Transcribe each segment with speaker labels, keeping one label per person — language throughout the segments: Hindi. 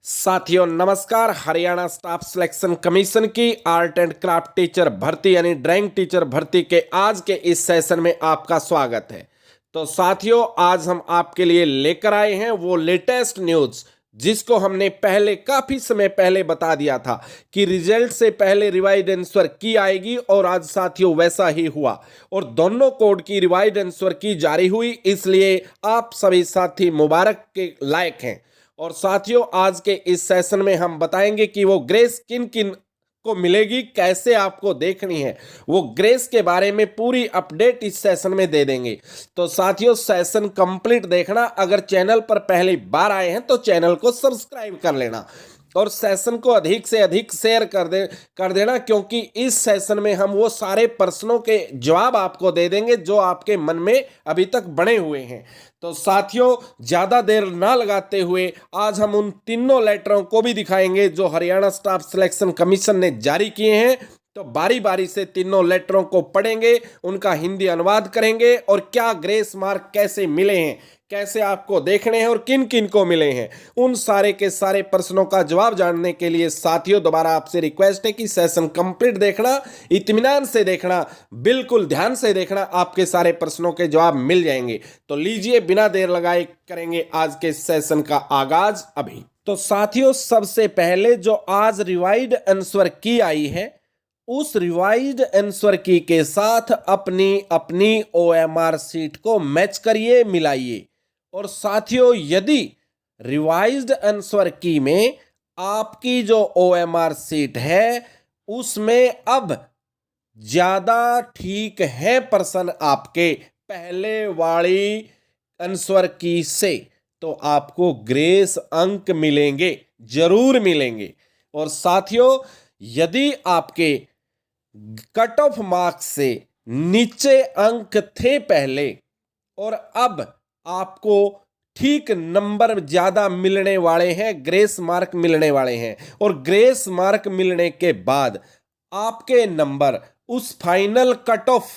Speaker 1: साथियों नमस्कार। हरियाणा स्टाफ सिलेक्शन कमीशन की आर्ट एंड क्राफ्ट टीचर भर्ती यानी ड्राइंग टीचर भर्ती के आज के इस सेशन में आपका स्वागत है। तो साथियों आज हम आपके लिए लेकर आए हैं वो लेटेस्ट न्यूज जिसको हमने पहले काफी समय पहले बता दिया था कि रिजल्ट से पहले रिवाइज आंसर की आएगी और आज साथियों वैसा ही हुआ और दोनों कोड की रिवाइज आंसर की जारी हुई, इसलिए आप सभी साथी मुबारक के लायक हैं। और साथियों आज के इस सेशन में हम बताएंगे कि वो ग्रेस किन किन को मिलेगी, कैसे आपको देखनी है, वो ग्रेस के बारे में पूरी अपडेट इस सेशन में दे देंगे। तो साथियों सेशन कंप्लीट देखना। अगर चैनल पर पहली बार आए हैं तो चैनल को सब्सक्राइब कर लेना और सेशन को अधिक से अधिक शेयर कर देना, क्योंकि इस सेशन में हम वो सारे प्रश्नों के जवाब आपको दे देंगे जो आपके मन में अभी तक बने हुए हैं। तो साथियों ज्यादा देर ना लगाते हुए आज हम उन तीनों लेटरों को भी दिखाएंगे जो हरियाणा स्टाफ सिलेक्शन कमीशन ने जारी किए हैं। तो बारी बारी से तीनों लेटरों को पढ़ेंगे, उनका हिंदी अनुवाद करेंगे और क्या ग्रेस मार्क कैसे मिले हैं, कैसे आपको देखने हैं और किन किन को मिले हैं, उन सारे के सारे प्रश्नों का जवाब जानने के लिए साथियों दोबारा आपसे रिक्वेस्ट है कि सेशन कंप्लीट देखना, इत्मीनान से देखना, बिल्कुल ध्यान से देखना, आपके सारे प्रश्नों के जवाब मिल जाएंगे। तो लीजिए बिना देर लगाए करेंगे आज के सेशन का आगाज अभी। तो साथियों सबसे पहले जो आज रिवाइज्ड आंसर की आई है उस रिवाइज्ड आंसर की के साथ अपनी अपनी ओएमआर सीट को मैच करिए, मिलाइए। और साथियों यदि रिवाइज्ड आंसर की में आपकी जो ओएमआर सीट है उसमें अब ज्यादा ठीक है प्रश्न आपके पहले वाली आंसर की से, तो आपको ग्रेस अंक मिलेंगे, जरूर मिलेंगे। और साथियों यदि आपके कट ऑफ मार्क्स से नीचे अंक थे पहले और अब आपको ठीक नंबर ज्यादा मिलने वाले हैं, ग्रेस मार्क मिलने वाले हैं, और ग्रेस मार्क मिलने के बाद आपके नंबर उस फाइनल कट ऑफ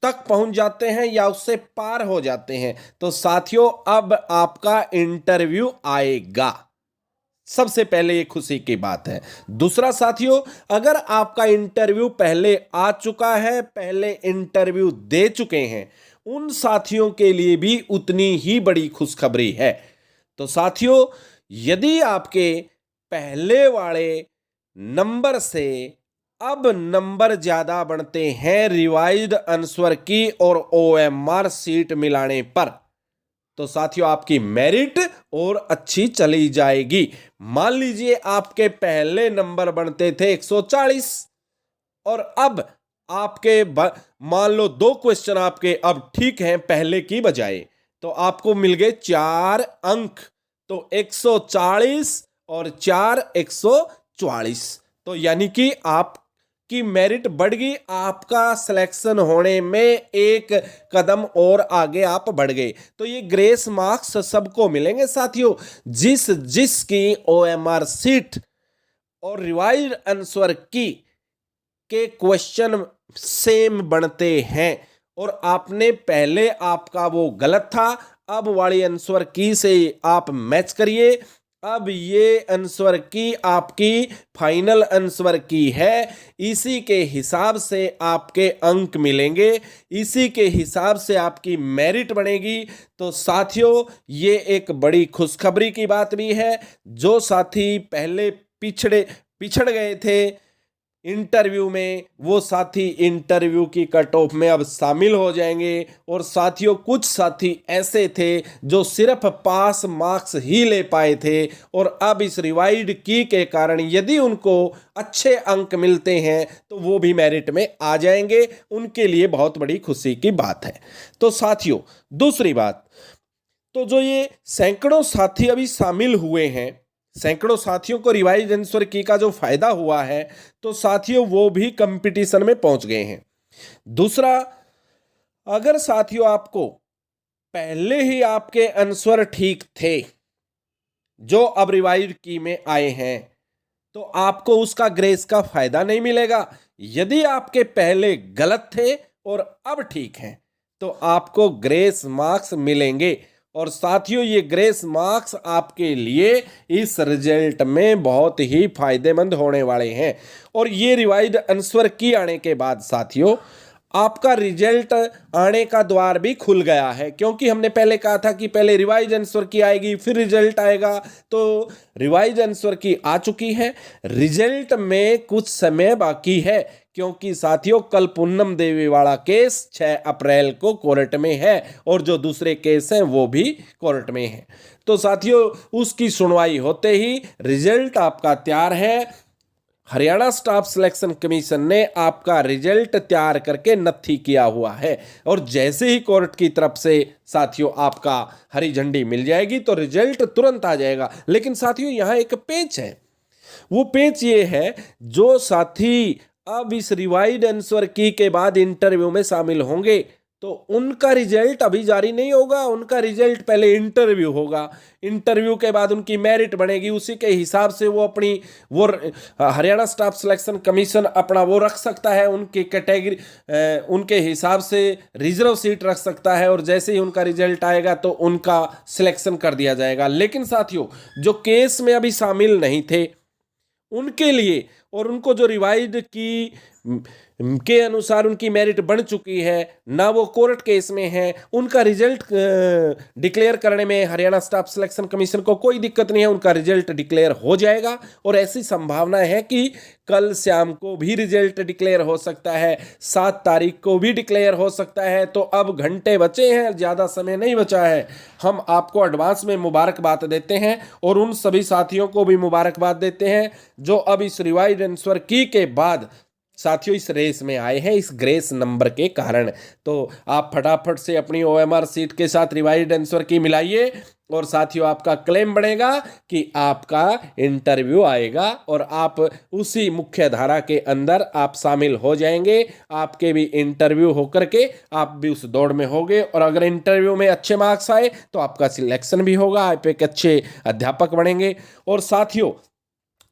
Speaker 1: तक पहुंच जाते हैं या उससे पार हो जाते हैं, तो साथियों अब आपका इंटरव्यू आएगा। सबसे पहले ये खुशी की बात है। दूसरा साथियों अगर आपका इंटरव्यू पहले आ चुका है, पहले इंटरव्यू दे चुके हैं, उन साथियों के लिए भी उतनी ही बड़ी खुशखबरी है। तो साथियों यदि आपके पहले वाले नंबर से अब नंबर ज्यादा बनते हैं रिवाइज्ड आंसर की और ओएमआर सीट मिलाने पर, तो साथियों आपकी मेरिट और अच्छी चली जाएगी। मान लीजिए आपके पहले नंबर बनते थे 140 और अब आपके मान लो 2 क्वेश्चन आपके अब ठीक हैं पहले की बजाय, तो आपको मिल गए 4 अंक, तो 140 और 4 144, तो यानी कि आप की मेरिट बढ़ गई, आपका सिलेक्शन होने में एक कदम और आगे आप बढ़ गए। तो ये ग्रेस मार्क्स सबको मिलेंगे साथियों जिस जिसकी ओएमआर सीट और रिवाइज्ड आंसर की के क्वेश्चन सेम बनते हैं और आपने पहले आपका वो गलत था, अब वाली आंसर की से आप मैच करिए। अब ये आंसर की आपकी फाइनल आंसर की है, इसी के हिसाब से आपके अंक मिलेंगे, इसी के हिसाब से आपकी मेरिट बनेगी। तो साथियों ये एक बड़ी खुशखबरी की बात भी है। जो साथी पहले पिछड़ गए थे इंटरव्यू में, वो साथी इंटरव्यू की कट ऑफ में अब शामिल हो जाएंगे। और साथियों कुछ साथी ऐसे थे जो सिर्फ पास मार्क्स ही ले पाए थे और अब इस रिवाइज्ड की के कारण यदि उनको अच्छे अंक मिलते हैं तो वो भी मेरिट में आ जाएंगे, उनके लिए बहुत बड़ी खुशी की बात है। तो साथियों दूसरी बात, तो जो ये सैकड़ों साथी अभी शामिल हुए हैं, सैकड़ों साथियों को रिवाइज आंसर की का जो फायदा हुआ है, तो साथियों वो भी कंपटीशन में पहुंच गए हैं। दूसरा, अगर साथियों आपको पहले ही आपके आंसर ठीक थे जो अब रिवाइज की में आए हैं, तो आपको उसका ग्रेस का फायदा नहीं मिलेगा। यदि आपके पहले गलत थे और अब ठीक हैं तो आपको ग्रेस मार्क्स मिलेंगे और साथियों ये ग्रेस मार्क्स आपके लिए इस रिजल्ट में बहुत ही फायदेमंद होने वाले हैं। और ये रिवाइज्ड आंसर की आने के बाद साथियों आपका रिजल्ट आने का द्वार भी खुल गया है, क्योंकि हमने पहले कहा था कि पहले रिवाइज आंसर की आएगी फिर रिजल्ट आएगा। तो रिवाइज आंसर की आ चुकी है, रिजल्ट में कुछ समय बाकी है, क्योंकि साथियों कल पूनम देवी वाला केस 6 अप्रैल को कोर्ट में है और जो दूसरे केस हैं वो भी कोर्ट में है। तो साथियों उसकी सुनवाई होते ही रिजल्ट आपका तैयार है। हरियाणा स्टाफ सिलेक्शन कमीशन ने आपका रिजल्ट तैयार करके नत्थी किया हुआ है और जैसे ही कोर्ट की तरफ से साथियों आपका हरी झंडी मिल जाएगी तो रिजल्ट तुरंत आ जाएगा। लेकिन साथियों यहाँ एक पेच है, वो पेच ये है जो साथी अब इस रिवाइड आंसर की के बाद इंटरव्यू में शामिल होंगे तो उनका रिजल्ट अभी जारी नहीं होगा, उनका रिजल्ट पहले इंटरव्यू होगा। इंटरव्यू के बाद उनकी मेरिट बनेगी, उसी के हिसाब से वो अपनी वो हरियाणा स्टाफ सिलेक्शन कमीशन अपना वो रख सकता है, उनकी कैटेगरी उनके हिसाब से रिजर्व सीट रख सकता है और जैसे ही उनका रिजल्ट आएगा तो उनका सिलेक्शन कर दिया जाएगा। लेकिन साथियों जो केस में अभी शामिल नहीं थे उनके लिए और उनको जो रिवाइज्ड की के अनुसार उनकी मेरिट बढ़ चुकी है, ना वो कोर्ट केस में है, उनका रिजल्ट डिक्लेयर करने में हरियाणा स्टाफ सिलेक्शन कमीशन को कोई दिक्कत नहीं है, उनका रिजल्ट डिक्लेयर हो जाएगा। और ऐसी संभावना है कि कल शाम को भी रिजल्ट डिक्लेयर हो सकता है, 7 तारीख को भी डिक्लेयर हो सकता है। तो अब घंटे बचे हैं, ज़्यादा समय नहीं बचा है। हम आपको एडवांस में मुबारकबाद देते हैं और उन सभी साथियों को भी मुबारकबाद देते हैं जो अब इस रिवाइज्ड आंसर की के बाद साथियों इस रेस में आए हैं इस ग्रेस नंबर के कारण। तो आप फटाफट से अपनी ओएमआर सीट के साथ रिवाइज्ड आंसर की मिलाइए और साथियों आपका क्लेम बनेगा कि आपका इंटरव्यू आएगा और आप उसी मुख्य धारा के अंदर आप शामिल हो जाएंगे। आपके भी इंटरव्यू होकर के आप भी उस दौड़ में होंगे और अगर इंटरव्यू में अच्छे मार्क्स आए तो आपका सिलेक्शन भी होगा, आप एक अच्छे अध्यापक बनेंगे। और साथियों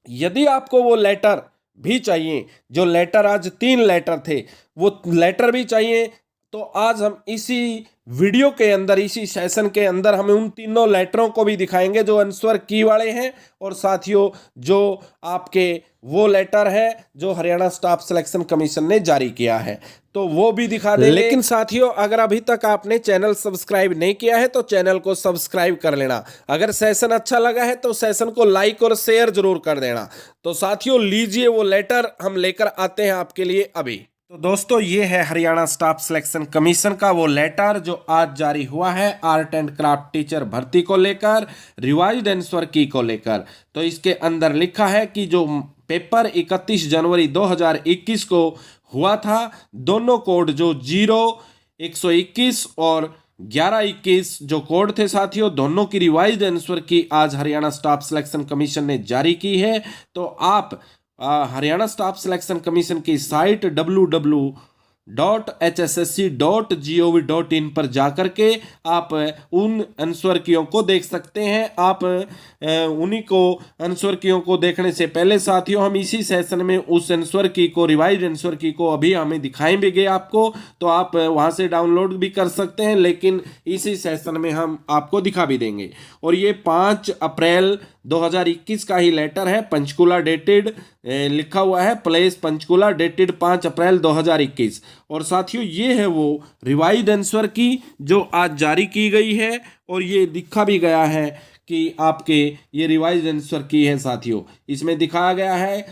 Speaker 1: यदि आपको वो लेटर भी चाहिए, जो लेटर आज 3 लेटर थे वो लेटर भी चाहिए, तो आज हम इसी वीडियो के अंदर इसी सेशन के अंदर हम उन तीनों लेटरों को भी दिखाएंगे जो आंसर की वाले हैं और साथियों जो आपके वो लेटर है जो हरियाणा स्टाफ सिलेक्शन कमीशन ने जारी किया है तो वो भी दिखा देंगे। लेकिन साथियों अगर अभी तक आपने चैनल सब्सक्राइब नहीं किया है तो चैनल को सब्सक्राइब कर लेना। अगर सेशन अच्छा लगा है तो सेशन को लाइक और शेयर जरूर कर देना। तो साथियों लीजिए वो लेटर हम लेकर आते हैं आपके लिए अभी। तो दोस्तों ये है हरियाणा स्टाफ सिलेक्शन कमीशन का वो लेटर जो आज जारी हुआ है आर्ट एंड क्राफ्ट टीचर भर्ती को लेकर, रिवाइज्ड आंसर की को लेकर। तो इसके अंदर लिखा है कि जो पेपर 31 जनवरी 2021 को हुआ था, दोनों कोड जो 0121 और 1121 जो कोड थे साथियों, दोनों की रिवाइज्ड आंसर की आज हरियाणा स्टाफ सिलेक्शन कमीशन ने जारी की है। तो आप हरियाणा स्टाफ सिलेक्शन कमीशन की साइट www.hssc.gov.in पर जाकर के आप उन आंसर कीयों को देख सकते हैं। आप उन्हीं को आंसर कीयों को देखने से पहले साथियों हम इसी सेशन में उस आंसर की को रिवाइज्ड आंसर की को अभी हमें दिखाएंगे आपको, तो आप वहां से डाउनलोड भी कर सकते हैं, लेकिन इसी सेशन में हम आपको दिखा भी देंगे। और ये 5 अप्रैल 2021 का ही लेटर है, पंचकुला डेटेड लिखा हुआ है, प्लेस पंचकुला डेटेड 5 अप्रैल 2021। और साथियों ये है वो रिवाइज्ड आंसर की जो आज जारी की गई है और ये दिखा भी गया है कि आपके ये रिवाइज्ड आंसर की है साथियों। इसमें दिखाया गया है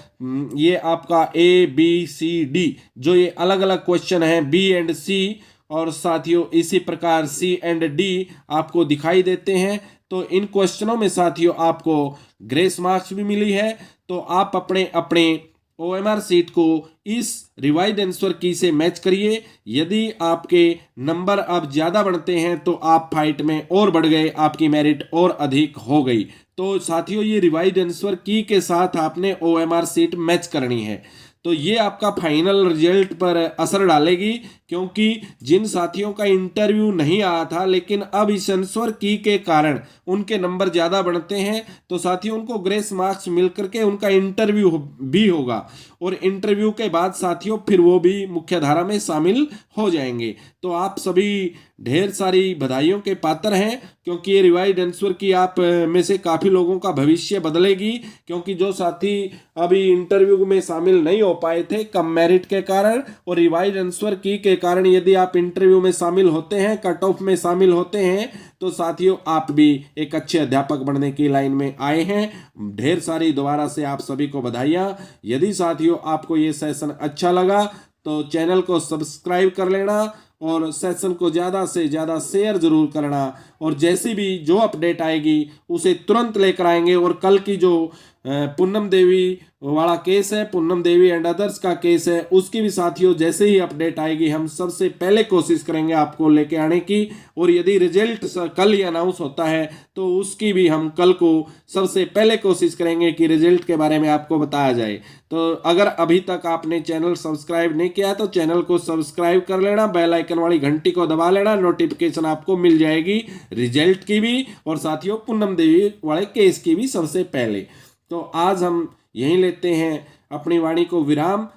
Speaker 1: ये आपका ABCD जो ये अलग अलग क्वेश्चन हैं B एंड C और साथियों इसी प्रकार C एंड D आपको दिखाई देते हैं। तो इन क्वेश्चनों में साथियों आपको ग्रेस मार्क्स भी मिली है। तो आप अपने अपने OMR सीट को इस रिवाइज्ड आंसर की से मैच करिए। यदि आपके नंबर अब ज़्यादा बढ़ते हैं तो आप फाइट में और बढ़ गए, आपकी मेरिट और अधिक हो गई। तो साथियों ये रिवाइज्ड आंसर की के साथ आपने OMR सीट मैच करनी है। तो ये आपका फाइनल रिजल्ट पर असर डालेगी क्योंकि जिन साथियों का इंटरव्यू नहीं आया था लेकिन अब इस आंसर की के कारण उनके नंबर ज़्यादा बढ़ते हैं, तो साथियों उनको ग्रेस मार्क्स मिल करके उनका इंटरव्यू भी होगा और इंटरव्यू के बाद साथियों फिर वो भी मुख्य धारा में शामिल हो जाएंगे। तो आप सभी ढेर सारी बधाइयों के पात्र हैं, क्योंकि ये रिवाइज आंसर की आप में से काफ़ी लोगों का भविष्य बदलेगी। क्योंकि जो साथी अभी इंटरव्यू में शामिल नहीं हो पाए थे कम मेरिट के कारण और रिवाइज आंसर की के कारण, यदि आप इंटरव्यू में शामिल होते हैं, कट ऑफ में शामिल होते हैं, तो साथियों आप भी एक अच्छे अध्यापक बनने की लाइन में आए हैं। ढेर सारी दोबारा से आप सभी को बधाइयाँ। यदि साथियों आपको ये सेशन अच्छा लगा तो चैनल को सब्सक्राइब कर लेना और सेशन को ज़्यादा से ज़्यादा शेयर जरूर करना, और जैसी भी जो अपडेट आएगी उसे तुरंत लेकर आएंगे। और कल की जो पूनम देवी वाला केस है, पूनम देवी एंड अदर्स का केस है, उसकी भी साथियों जैसे ही अपडेट आएगी हम सबसे पहले कोशिश करेंगे आपको लेके आने की। और यदि रिजल्ट कल ही अनाउंस होता है तो उसकी भी हम कल को सबसे पहले कोशिश करेंगे कि रिजल्ट के बारे में आपको बताया जाए। तो अगर अभी तक आपने चैनल सब्सक्राइब नहीं किया तो चैनल को सब्सक्राइब कर लेना, बेल आइकन वाली घंटी को दबा लेना, नोटिफिकेशन आपको मिल जाएगी रिजल्ट की भी और साथियों पूनम देवी वाले केस की भी सबसे पहले। तो आज हम यहीं लेते हैं अपनी वाणी को विराम।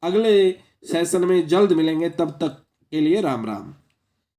Speaker 1: अगले सेशन में जल्द मिलेंगे, तब तक के लिए राम राम।